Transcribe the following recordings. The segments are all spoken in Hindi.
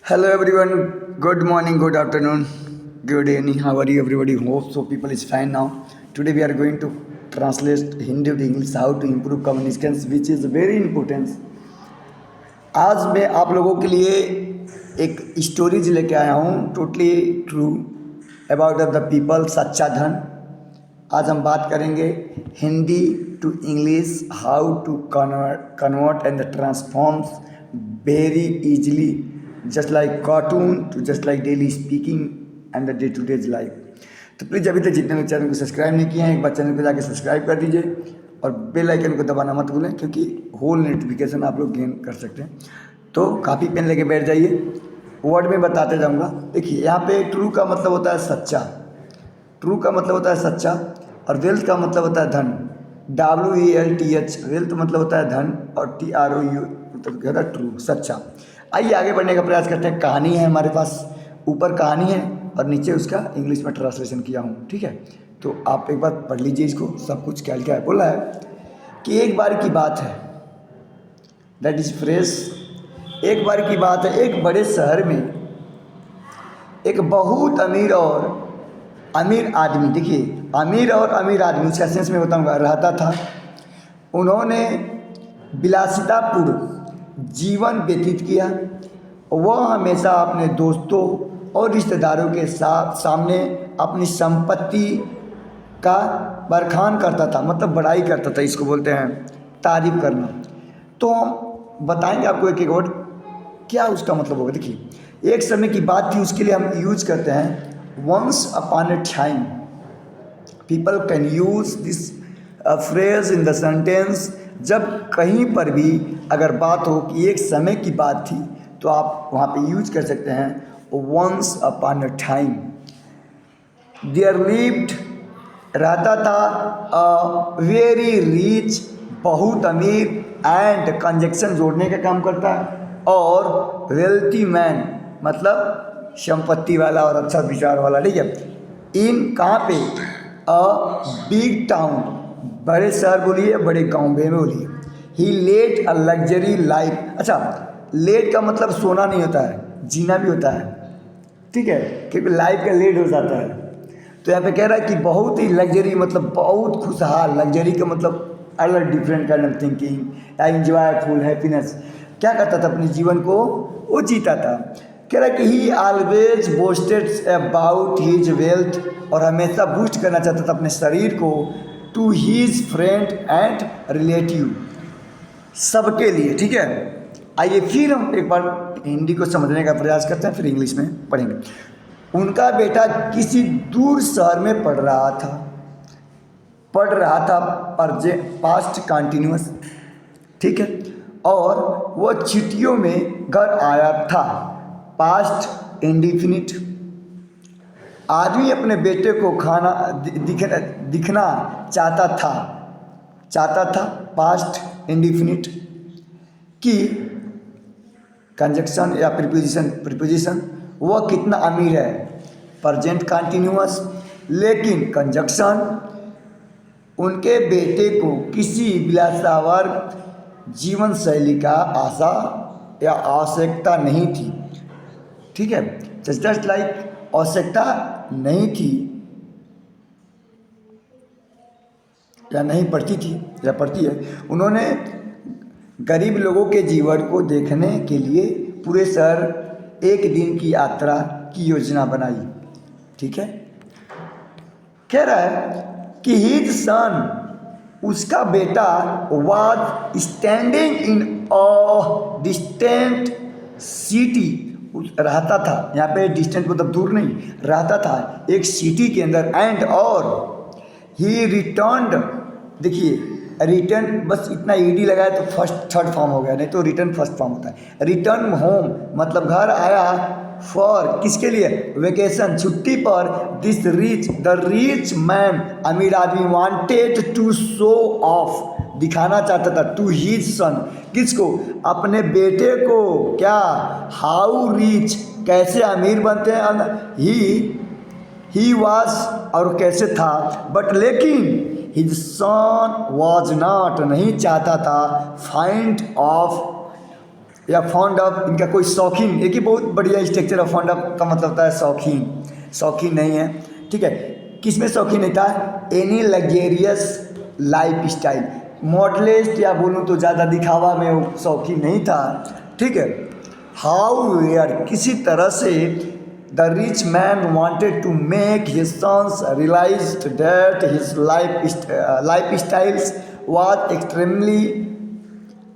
Hello everyone, good morning, good afternoon, good evening. How are you everybody? Hope so people is fine now. Today we are going to translate Hindi to English how to improve communications which is very important. आज मैं आप लोगों के लिए एक स्टोरीज लेके आया हूँ totally true about the people सच्चा धन। आज हम बात करेंगे Hindi to English how to convert and transforms very easily just like cartoon to just like daily speaking and the day to days life. तो प्लीज़ अभी तक जितने लोग चैनल को सब्सक्राइब नहीं किए हैं एक बार चैनल को जाकर सब्सक्राइब कर दीजिए और बेल आइकन को दबाना मत भूलें क्योंकि होल नोटिफिकेशन आप लोग गेन कर सकते हैं। तो काफ़ी पेन लेके बैठ जाइए, वर्ड में बताते जाऊँगा। देखिए यहाँ पे ट्रू का मतलब होता है सच्चा, ट्रू का मतलब होता है सच्चा, और वेल्थ का मतलब होता है धन। WELTH वेल्थ मतलब होता है धन और TROU मतलब होता है ट्रू सच्चा। आइए आगे बढ़ने का प्रयास करते हैं। कहानी है हमारे पास, ऊपर कहानी है और नीचे उसका इंग्लिश में ट्रांसलेशन किया हूँ, ठीक है। तो आप एक बार पढ़ लीजिए इसको, सब कुछ क्या क्या है। बोला है कि एक बार की बात है, दैट इज फ्रेश। एक बार की बात है, एक बड़े शहर में एक बहुत अमीर और अमीर आदमी, देखिए अमीर और अमीर आदमी उसका सेंस में बताऊंगा, रहता था। उन्होंने विलासितापूर्ण जीवन व्यतीत किया। वह हमेशा अपने दोस्तों और रिश्तेदारों के सामने अपनी संपत्ति का बरखान करता था, मतलब बड़ाई करता था, इसको बोलते हैं तारीफ करना। तो हम बताएंगे आपको एक एक वर्ड क्या उसका मतलब होगा। देखिए एक समय की बात थी, उसके लिए हम यूज करते हैं once upon a time. People can use this phrase in the sentence. जब कहीं पर भी अगर बात हो कि एक समय की बात थी तो आप वहाँ पे यूज कर सकते हैं once upon a time. There lived रहता था अ वेरी रिच, बहुत अमीर, एंड कंजक्शन जोड़ने का काम करता है, और वेल्थी मैन मतलब संपत्ति वाला और अच्छा विचार वाला, ठीक है। इन कहाँ पे, अ बिग टाउन, बड़े शहर बोलिए, बड़े गाँव में बोलिए। ही लेड अ लग्जरी लाइफ। अच्छा, लेड का मतलब सोना नहीं होता है, जीना भी होता है, ठीक है, क्योंकि लाइफ का लेड हो जाता है। तो यहाँ पे कह रहा है कि बहुत ही लग्जरी मतलब बहुत खुशहाल, लग्जरी का मतलब अलग different kind of thinking, enjoyful, happiness. क्या करता था, अपने जीवन को वो जीता था। कह रहा है कि he always boasted about his wealth, और हमेशा बूस्ट करना चाहता था अपने शरीर को, to his friend and relative, सबके लिए, ठीक है। आइए फिर हम एक बार हिंदी को समझने का प्रयास करते हैं, फिर इंग्लिश में पढ़ेंगे। उनका बेटा किसी दूर शहर में पढ़ रहा था पास्ट कंटिन्यूअस, ठीक है, और वह छुट्टियों में घर आया था, पास्ट इंडिफिनिट। आदमी अपने बेटे को दिखना चाहता था, पास्ट इंडिफिनिट। कि कंजक्शन या प्रीपोजिशन वह कितना अमीर है, प्रेजेंट कंटिन्यूअस। लेकिन कंजक्शन उनके बेटे को किसी विलासवर जीवन शैली का आशा या आवश्यकता नहीं थी, ठीक है, जस्ट लाइक आवश्यकता नहीं थी या नहीं पड़ती थी या पड़ती है। उन्होंने गरीब लोगों के जीवन को देखने के लिए पूरे शहर एक दिन की यात्रा की योजना बनाई, ठीक है। कह रहा है कि हिज सन, उसका बेटा, was standing in a distant city, रहता था, यहाँ पे डिस्टेंट मतलब दूर नहीं, रहता था एक सिटी के अंदर, एंड और ही रिटर्न्ड। देखिए रिटर्न बस इतना ईडी लगाया तो फर्स्ट थर्ड फॉर्म हो गया, नहीं तो रिटर्न फर्स्ट फॉर्म होता है। रिटर्न होम मतलब घर आया, फॉर किसके लिए, वेकेशन, छुट्टी पर। द रिच मैन अमीर आदमी वांटेड टू शो ऑफ, दिखाना चाहता था, टू हिज सन, किसको, अपने बेटे को, क्या, हाउ रिच, कैसे अमीर बनते हैं, ही वॉज, और कैसे था, बट लेकिन हिज सन वॉज नॉट, नहीं चाहता था, फाइंड ऑफ या फॉन्ड ऑफ, इनका कोई शौकीन, एक ही बहुत बढ़िया स्ट्रक्चर ऑफ फॉन्ड ऑफ का मतलब होता है शौकीन, शौकीन नहीं है, ठीक है। किस में शौकीन नहीं था? एनी लग्जेरियस लाइफ स्टाइल, मॉडलेस्ट या बोलूँ तो ज़्यादा दिखावा में वो शौकीन नहीं था, ठीक है। हाउ यार, किसी तरह से the rich man wanted to make his sons realise that his lifestyles was extremely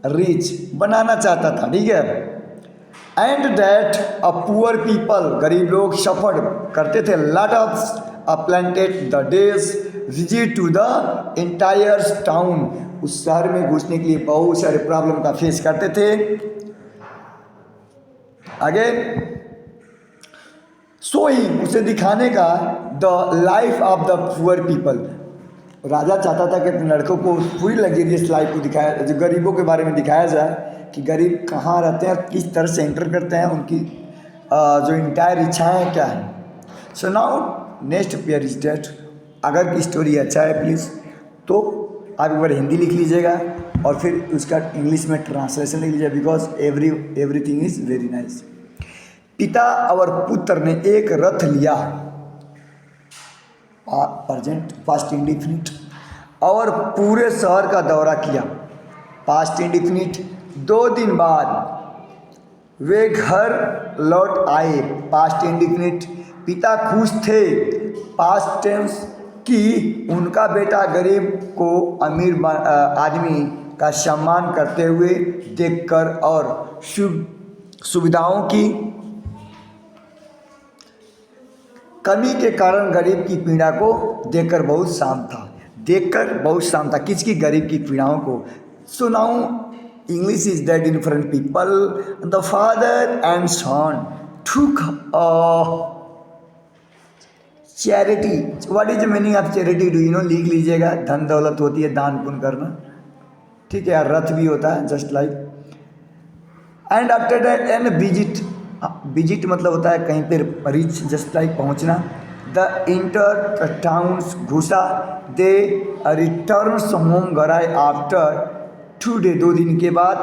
rich, बनाना चाहता था, ठीक है। And that a poor people, गरीब लोग सफर करते थे, lot of planted the days visit to the entire town, उस शहर में घुसने के लिए बहुत सारे प्रॉब्लम का फेस करते थे। अगेन सो ही, उसे दिखाने का the life of the poor people, राजा चाहता था कि अपने लड़कों को पूरी लग्जरियस लाइफ को दिखाया, जो गरीबों के बारे में दिखाया जाए कि गरीब कहाँ रहते हैं, किस तरह से एंटर करते हैं, उनकी जो इंटायर इच्छाएँ क्या हैं। So now next pair is date. अगर की स्टोरी अच्छा है प्लीज़ तो आप एक बार हिंदी लिख लीजिएगा और फिर उसका इंग्लिश में ट्रांसलेशन लिख लीजिएगा, because everything is very nice. पिता और पुत्र ने एक रथ लिया, प्रेजेंट पास्ट इंडिफिनिट, और पूरे शहर का दौरा किया, पास्ट इंडिफिनिट। 2 दिन बाद वे घर लौट आए, पास्ट इंडिफिनिट। पिता खुश थे, पास्ट टेंस, कि उनका बेटा गरीब को अमीर आदमी का सम्मान करते हुए देखकर और सुविधाओं की कमी के कारण गरीब की पीड़ा को देखकर बहुत शांत था, देखकर बहुत शांत था, किसकी? गरीब की पीड़ाओं को। So now English is that different people, the father and son took charity. What is the meaning of charity? Do you know? लिख लीजिएगा, धन दौलत होती है दान पुण्य करना, ठीक है। रथ भी होता है, just like. And after that and visit, visit मतलब होता है कहीं पर रीच, जस्ट लाइक पहुंचना। द इंटर टाउन्स, घुसा। दे रिटर्न्स होम, घर आए। आफ्टर 2 डे, 2 दिन के बाद।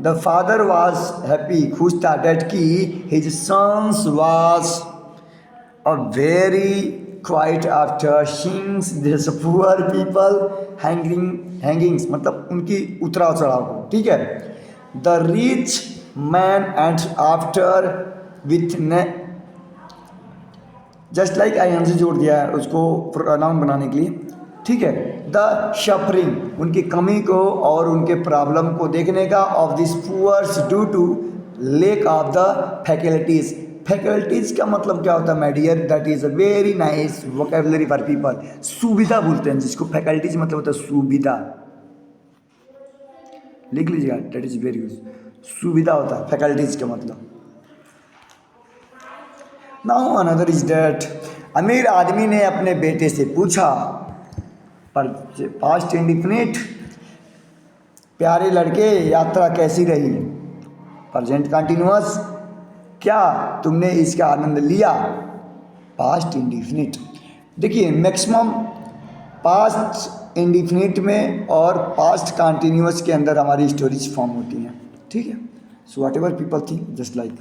द फादर वॉज हैप्पी, खुश था। डेट की his sons was a very quiet after seeing this poor people hangings, मतलब उनकी उतराव चढ़ाव को, ठीक है। The rich man and after with ने, just like I N G जोड़ दिया है उसको प्रोनाउन बनाने के लिए, ठीक है। द सफरिंग, उनकी कमी को और उनके प्रॉब्लम को देखने का, of this poors due to lack of the faculties. Faculties का मतलब क्या होता है my dear? That is a very nice vocabulary for people. सुविधा बोलते हैं जिसको, फैकल्टीज मतलब होता है सुविधा, लिख लीजिएगा, दैट इज वेरी गुड। सुविधा होता है फैकल्टीज का मतलब। नाउ अनदर इज डेट, अमीर आदमी ने अपने बेटे से पूछा, पर पास्ट इंडिफिनिट, प्यारे लड़के यात्रा कैसी रही? प्रेजेंट कंटिन्यूअस, क्या तुमने इसका आनंद लिया? Past indefinite. देखिए मैक्सिमम पास्ट इंडिफिनिट में और पास्ट कंटिन्यूअस के अंदर हमारी स्टोरीज फॉर्म होती हैं, ठीक है। So what ever people think, just like.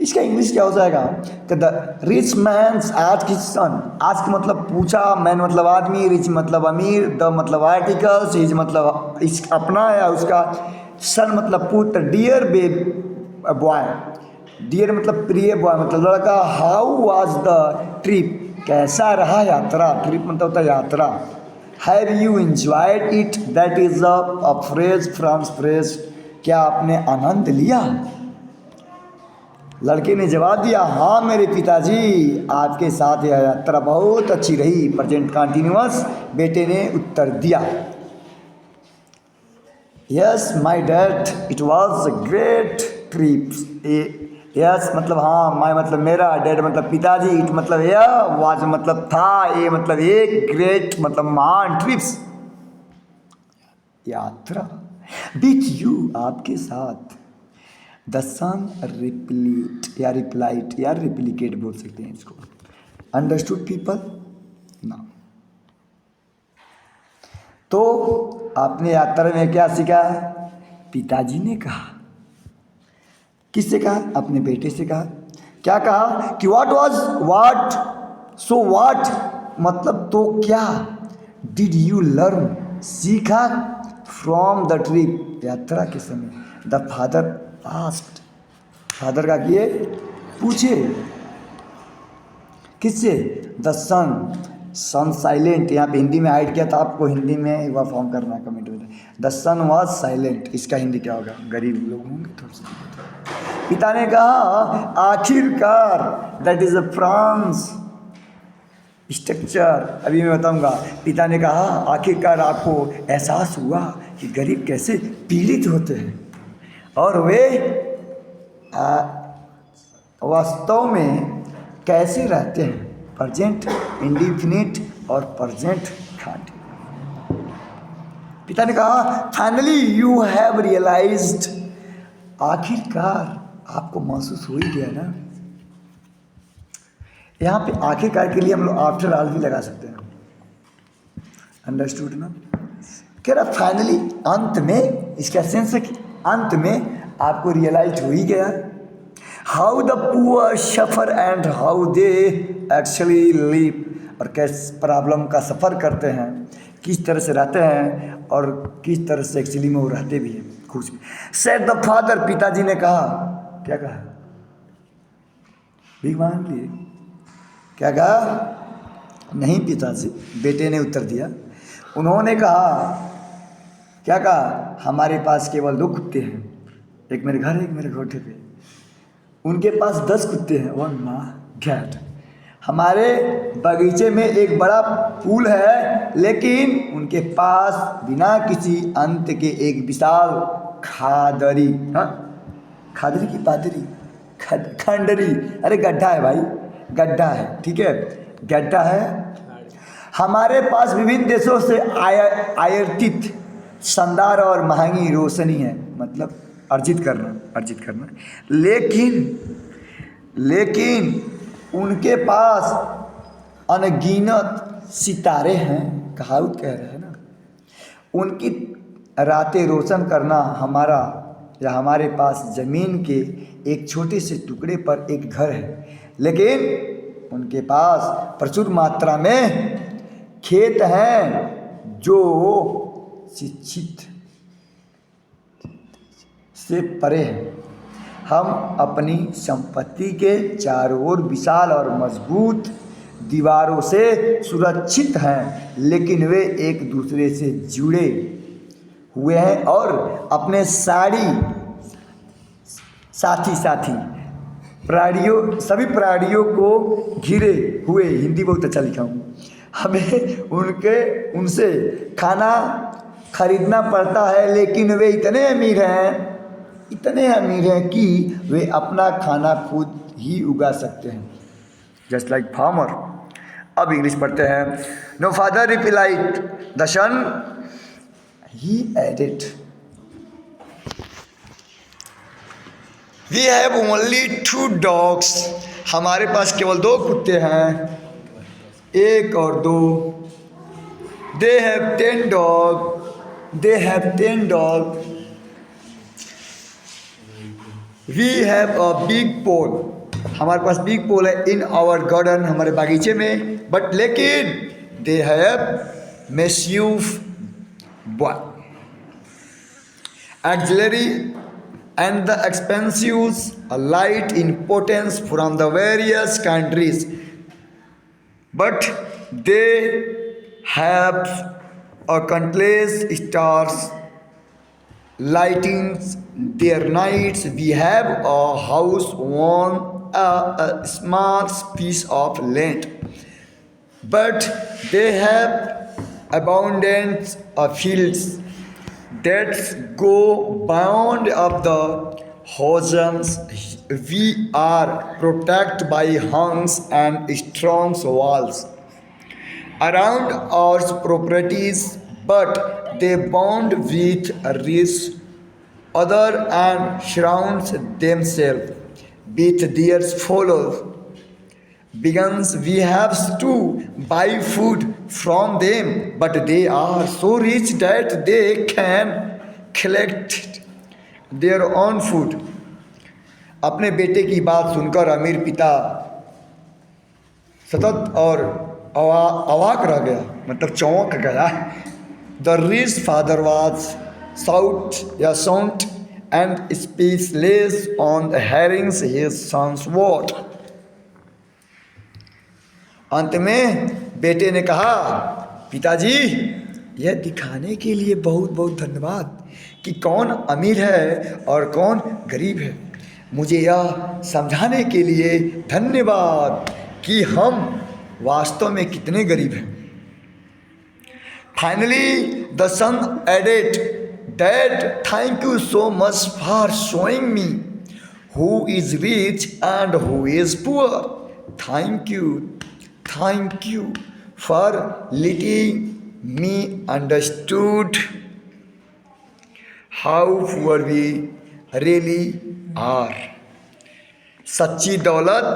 इसका इंग्लिश क्या हो जाएगा कि the rich mains asked his son. Ask मतलब पूछा, मैन मतलब आदमी, रिच मतलब अमीर, द मतलब आर्टिकल्स, हिज मतलब इस अपना या उसका, सन मतलब पुत्र। डियर बॉय, डियर मतलब प्रिय, बॉय मतलब लड़का। हाउ वाज द ट्रिप, कैसा रहा यात्रा? ट्रिप मतलब होता है यात्रा। Have you enjoyed it, that is a phrase from phrase, क्या आपने आनंद लिया? लड़के ने जवाब दिया, हाँ मेरे पिताजी, आपके साथ यह यात्रा बहुत अच्छी रही। प्रेजेंट कंटिन्यूअस, बेटे ने उत्तर दिया, yes my dad, it was a great trip. Yes मतलब हाँ, माय मतलब मेरा, डैड मतलब पिताजी, इट मतलब यह, वाज मतलब था, ये मतलब एक, ग्रेट मतलब महान, ट्रिप्स यात्रा, विथ यू आपके साथ। द सन रिप्लीट या रिप्लाइट या रिप्लीकेट बोल सकते हैं इसको। अंडरस्टूड पीपल ना? तो आपने यात्रा में क्या सीखा? पिताजी ने कहा किससे कहा? अपने बेटे से कहा। क्या कहा कि व्हाट मतलब तो क्या, डिड यू लर्न सीखा फ्रॉम द ट्रिप यात्रा के समय। द फादर आस्क्ड, फादर का किए पूछे किससे? द सन साइलेंट, यहाँ पे हिंदी में हाइड किया था, आपको हिंदी में एक बार फॉर्म करना है कमेंट में। द सन वॉज साइलेंट, इसका हिंदी क्या होगा? गरीब लोग होंगे थोड़ा सा। पिता ने कहा आखिरकार, that is a France structure, अभी मैं बताऊंगा। पिता ने कहा आखिरकार आपको एहसास हुआ कि गरीब कैसे पीड़ित होते हैं और वे वास्तव में कैसे रहते हैं। प्रेजेंट इंडिफिनिट और प्रेजेंट थॉट। पिता ने कहा फाइनली यू हैव रियलाइज्ड, आखिरकार आपको महसूस हो ही गया ना। यहाँ पे आखिरकार के लिए हम लोग आफ्टर ऑल भी लगा सकते हैं। अंडरस्टूड ना? कह रहा फाइनली, अंत में, इसका सेंस है कि अंत में आपको रियलाइज हो ही गया how the poor suffer and how they actually live, और किस प्रॉब्लम का सफ़र करते हैं, किस तरह से रहते हैं और किस तरह से एक्चुअली में वो रहते भी हैं खुश भी। सेड द फादर, पिताजी ने कहा, क्या कहा? भीख मांग लिए? क्या कहा? नहीं पिताजी, बेटे ने उत्तर दिया। उन्होंने कहा, क्या कहा? हमारे पास केवल 2 कुत्ते हैं, एक मेरे घर, एक मेरे कोठे पे। उनके पास 10 कुत्ते हैं, 1 कैट। हमारे बगीचे में एक बड़ा फूल है, लेकिन उनके पास बिना किसी अंत के एक विशाल खादरी, हाँ खादरी की पादरी, खंडरी, अरे गड्ढा है भाई, गड्ढा है, ठीक है, गड्ढा है। हमारे पास विभिन्न देशों से आयातित शानदार और महंगी रोशनी है, मतलब अर्जित करना। लेकिन उनके पास अनगिनत सितारे हैं, कहावत कह रहे हैं ना। उनकी रातें रोशन करना हमारे पास ज़मीन के एक छोटे से टुकड़े पर एक घर है, लेकिन उनके पास प्रचुर मात्रा में खेत हैं जो शिक्षित से परे हैं। हम अपनी संपत्ति के चारों ओर विशाल और मजबूत दीवारों से सुरक्षित हैं, लेकिन वे एक दूसरे से जुड़े हुए हैं और अपने सभी प्राणियों को घिरे हुए। हिंदी बहुत अच्छा लिखा हूँ। हमें उनसे खाना खरीदना पड़ता है, लेकिन वे इतने अमीर हैं कि वे अपना खाना खुद ही उगा सकते हैं, जस्ट लाइक फार्मर। अब इंग्लिश पढ़ते हैं। No father replied the son, he added, we have only 2 dogs, हमारे पास केवल 2 कुत्ते हैं, 1 और 2। They have 10 dog, we have a big pool, हमारे पास बिग पोल है इन आवर गार्डन, हमारे बागीचे में। बट लेकिन दे हैव मेस्यूफ boy, auxiliary and the expensive light importance from the various countries, but they have a countless stars lighting their nights. We have a house on a small piece of land, but they have abundance of fields that go beyond of the horizons. We are protected by hunts and strong walls around our properties, but they bond with rich other and surround themselves with their followers. Begins, we have to buy food from them, but they are so rich that they can collect their own food. अपने बेटे की बात सुनकर अमीर पिता सतत और अवाक रह गया, मतलब चौंक गया। The rich father was sound and speechless on the hearing his son's word। अंत में बेटे ने कहा, पिताजी यह दिखाने के लिए बहुत बहुत धन्यवाद कि कौन अमीर है और कौन गरीब है। मुझे यह समझाने के लिए धन्यवाद कि हम वास्तव में कितने गरीब हैं। Finally the son added, dad thank you so much for showing me who is rich and who is poor. Thank you for letting me understood how poor we really are। सच्ची दौलत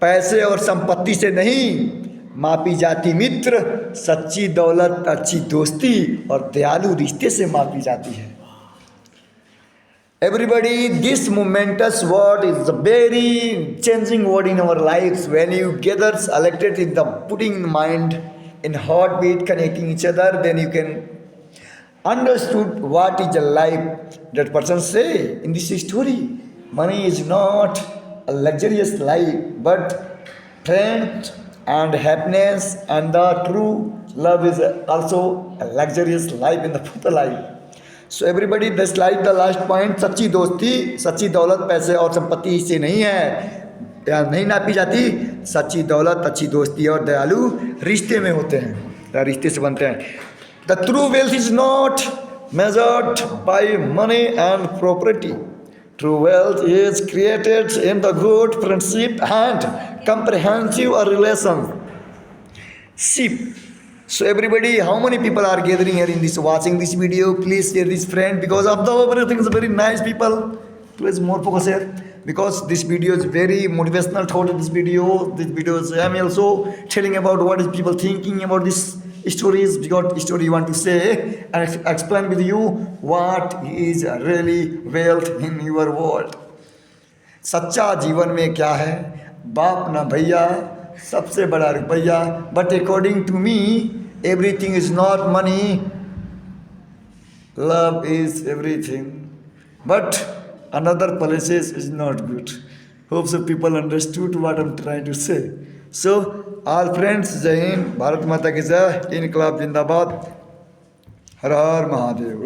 पैसे और संपत्ति से नहीं मापी जाती मित्र, सच्ची दौलत अच्छी दोस्ती और दयालु रिश्ते से मापी जाती है। Everybody, this momentous word is a very changing word in our lives. When you gather selected in the putting mind in heartbeat connecting each other, then you can understood what is a life. That person say in this story, money is not a luxurious life, but friends and happiness and the true love is also a luxurious life in the future life. So everybody, this like the last point, सच्ची दोस्ती, सच्ची दौलत पैसे और संपत्ति से नहीं है या नहीं नापी जाती। सच्ची दौलत अच्छी दोस्ती और दयालु रिश्ते में होते हैं या रिश्ते से बनते हैं। The true wealth is not measured by money and property. True wealth is created in the good friendship and comprehensive relationship. So everybody, how many people are gathering here in this, watching this video? Please share this friend, because of the everything is very nice people. Please more focus here, because this video is very motivational thought in this video. This video is I am also telling about what is people thinking about this stories, because story you want to say and explain with you what is really wealth in your world. सच्चा जीवन में क्या है? बाप ना भैया, सबसे बड़ा रुपया। But according to me everything is not money, love is everything, but another places is not good. Hope so people understood what I'm trying to say. So all friends, जय हिंद, भारत माता की जय, इनकलाब जिंदाबाद, हर हर महादेव।